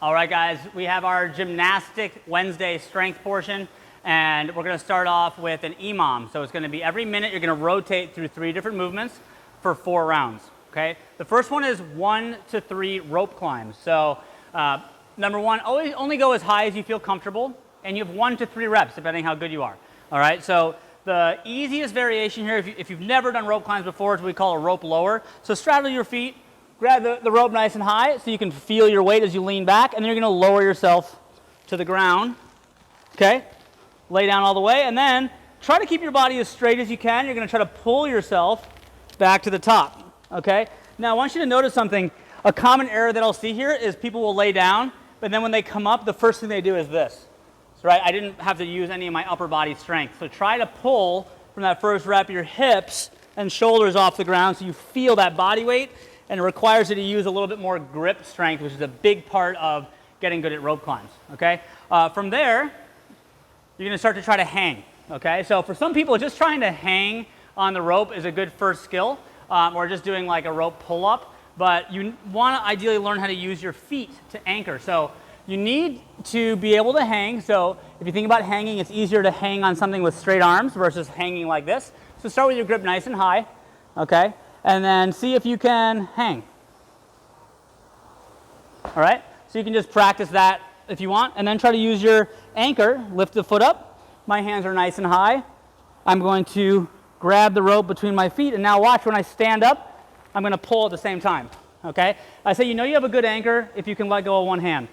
All right, guys, we have our gymnastic Wednesday strength portion, and we're going to start off with an EMOM. So it's going to be every minute you're going to rotate through 3 different movements for 4 rounds. Okay. The first one is 1 to 3 rope climbs. So number 1, always only go as high as you feel comfortable, and you have 1 to 3 reps depending how good you are. All right. So the easiest variation here, if you've never done rope climbs before, is what we call a rope lower. So straddle your feet. Grab the rope nice and high so you can feel your weight as you lean back, and then you're going to lower yourself to the ground. Okay? Lay down all the way, and then try to keep your body as straight as you can. You're going to try to pull yourself back to the top. Okay? Now, I want you to notice something. A common error that I'll see here is people will lay down, but then when they come up, the first thing they do is this. So, right? I didn't have to use any of my upper body strength. So try to pull from that first rep your hips and shoulders off the ground so you feel that body weight. And it requires you to use a little bit more grip strength, which is a big part of getting good at rope climbs, okay? From there, you're gonna start to try to hang, okay? So for some people, just trying to hang on the rope is a good first skill, or just doing like a rope pull-up, but you wanna ideally learn how to use your feet to anchor. So you need to be able to hang. So if you think about hanging, it's easier to hang on something with straight arms versus hanging like this. So start with your grip nice and high, okay? And then see if you can hang. All right? So you can just practice that if you want, and then try to use your anchor. Lift the foot up. My hands are nice and high. I'm going to grab the rope between my feet, and now watch when I stand up, I'm going to pull at the same time. Okay? I say you know you have a good anchor if you can let go of one hand.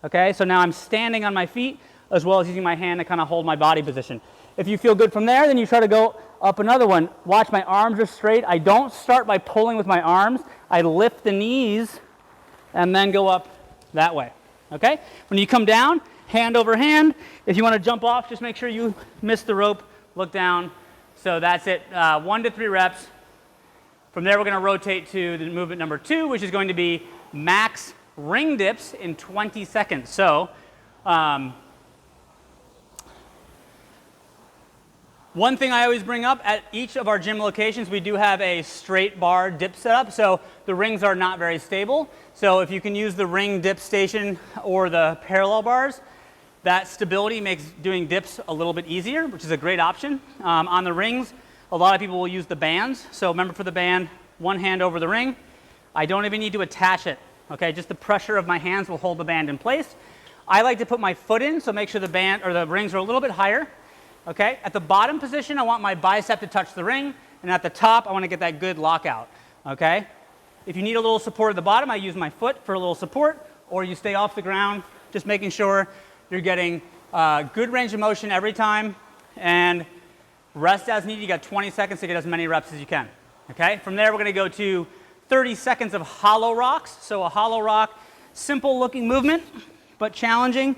Okay? So now I'm standing on my feet as well as using my hand to kind of hold my body position. If you feel good from there, then you try to go up another one. Watch, my arms are straight. I don't start by pulling with my arms. I lift the knees and then go up that way, okay? When you come down, hand over hand. If you want to jump off, just make sure you miss the rope, look down. So that's it, 1 to 3 reps. From there, we're going to rotate to the movement number 2, which is going to be max ring dips in 20 seconds. So, one thing I always bring up, at each of our gym locations, we do have a straight bar dip setup, so the rings are not very stable. So if you can use the ring dip station or the parallel bars, that stability makes doing dips a little bit easier, which is a great option. On the rings, a lot of people will use the bands. So remember, for the band, one hand over the ring. I don't even need to attach it, okay? Just the pressure of my hands will hold the band in place. I like to put my foot in, so make sure the band or the rings are a little bit higher. Okay, at the bottom position, I want my bicep to touch the ring, and at the top, I want to get that good lockout, okay? If you need a little support at the bottom, I use my foot for a little support, or you stay off the ground, just making sure you're getting good range of motion every time, and rest as needed. You got 20 seconds to get as many reps as you can, okay? From there, we're going to go to 30 seconds of hollow rocks. So a hollow rock, simple looking movement, but challenging.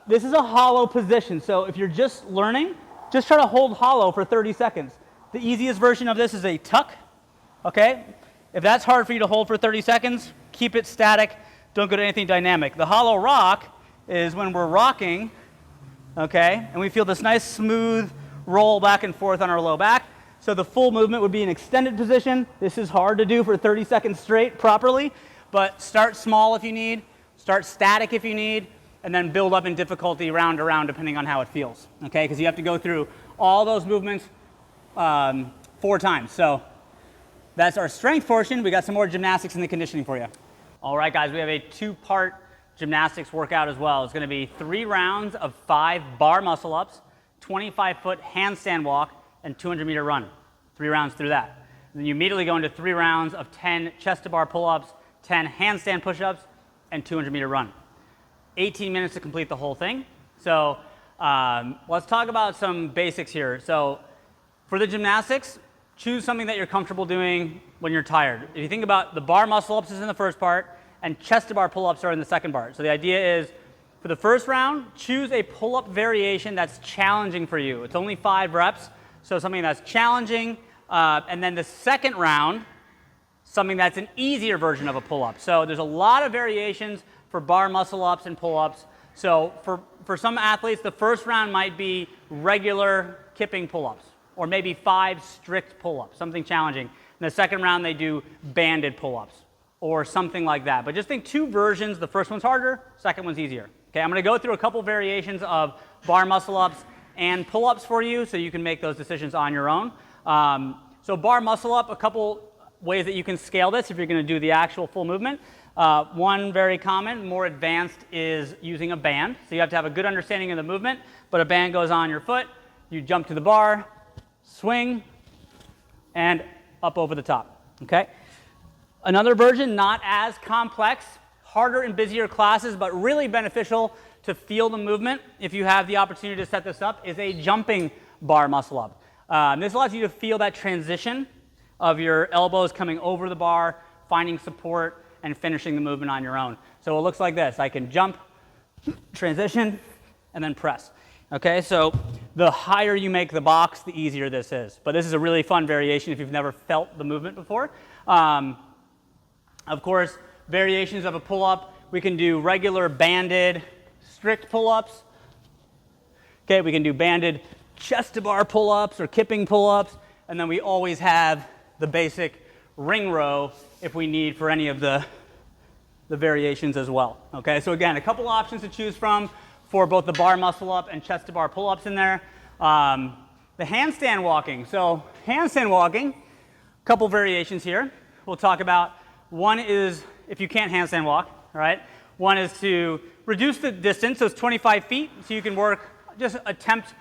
This is a hollow position, so if you're just learning, just try to hold hollow for 30 seconds. The easiest version of this is a tuck, okay? If that's hard for you to hold for 30 seconds, keep it static. Don't go to anything dynamic. The hollow rock is when we're rocking, okay, and we feel this nice smooth roll back and forth on our low back. So the full movement would be an extended position. This is hard to do for 30 seconds straight properly, but start small if you need, start static if you need, and then build up in difficulty round to round depending on how it feels, okay? Because you have to go through all those movements 4 times. So that's our strength portion. We got some more gymnastics and the conditioning for you. All right, guys, we have a 2-part gymnastics workout as well. It's going to be 3 rounds of 5 bar muscle ups, 25-foot handstand walk, and 200-meter run. 3 rounds through that. And then you immediately go into 3 rounds of 10 chest-to-bar pull-ups, 10 handstand push-ups, and 200-meter run. 18 minutes to complete the whole thing. So let's talk about some basics here. So for the gymnastics, choose something that you're comfortable doing when you're tired. If you think about the bar muscle ups is in the first part, and chest to bar pull-ups are in the second part. So the idea is, for the first round, choose a pull-up variation that's challenging for you. It's only 5 reps, so something that's challenging. And then the second round, something that's an easier version of a pull-up. So there's a lot of variations for bar muscle ups and pull-ups. So for some athletes, the first round might be regular kipping pull-ups, or maybe 5 strict pull-ups, something challenging. In the second round, they do banded pull-ups. or something like that. But just think 2 versions. The first one's harder, second one's easier. Okay, I'm going to go through a couple variations of bar muscle-ups and pull-ups for you so you can make those decisions on your own. So bar muscle-up, a couple ways that you can scale this if you're going to do the actual full movement. One very common, more advanced, is using a band. So you have to have a good understanding of the movement, but a band goes on your foot, you jump to the bar, swing, and up over the top. Okay? Another version, not as complex, harder in busier classes, but really beneficial to feel the movement if you have the opportunity to set this up, is a jumping bar muscle-up. This allows you to feel that transition of your elbows coming over the bar, finding support, and finishing the movement on your own. So it looks like this. I can jump, transition, and then press. Okay, so the higher you make the box, the easier this is. But this is a really fun variation if you've never felt the movement before. Of course, variations of a pull-up, we can do regular banded strict pull-ups. Okay, we can do banded chest-to-bar pull-ups or kipping pull-ups, and then we always have the basic ring row if we need for any of the variations as well. Okay, so again, a couple options to choose from for both the bar muscle-up and chest-to-bar pull-ups in there. The handstand walking. So handstand walking, a couple variations here. We'll talk about. One is if you can't handstand walk, right? One is to reduce the distance, so it's 25 feet, so you can work, just attempt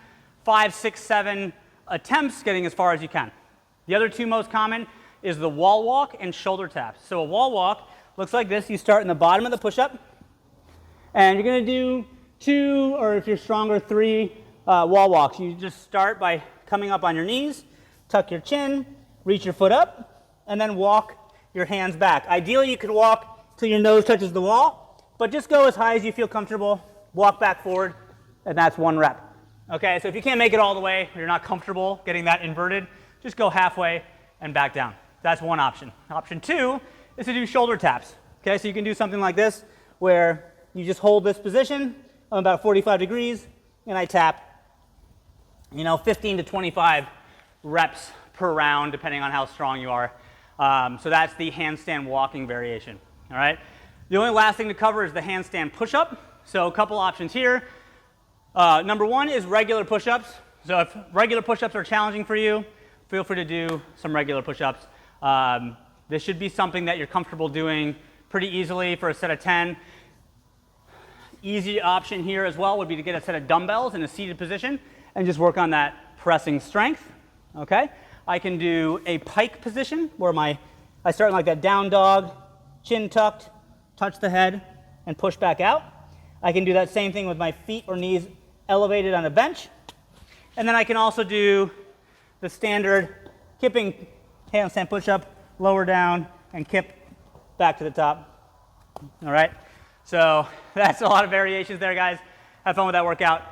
5, 6, 7 attempts, getting as far as you can. The other 2 most common is the wall walk and shoulder taps. So a wall walk looks like this. You start in the bottom of the push-up, and you're going to do 2, or if you're stronger, 3 wall walks. You just start by coming up on your knees, tuck your chin, reach your foot up, and then walk your hands back. Ideally, you could walk till your nose touches the wall, but just go as high as you feel comfortable, walk back forward, and that's 1 rep. Okay, so if you can't make it all the way, or you're not comfortable getting that inverted, just go halfway and back down. That's one option. Option 2 is to do shoulder taps. Okay, so you can do something like this, where you just hold this position about 45 degrees, and I tap, 15 to 25 reps per round, depending on how strong you are. So that's the handstand walking variation. All right. The only last thing to cover is the handstand push-up. So a couple options here. Number 1 is regular push-ups. So if regular push-ups are challenging for you, feel free to do some regular push-ups. This should be something that you're comfortable doing pretty easily for a set of 10. Easy option here as well would be to get a set of dumbbells in a seated position and just work on that pressing strength. Okay. I can do a pike position where I start in like that down dog, chin tucked, touch the head, and push back out. I can do that same thing with my feet or knees elevated on a bench. And then I can also do the standard kipping handstand push-up, lower down, and kip back to the top. All right? So that's a lot of variations there, guys. Have fun with that workout.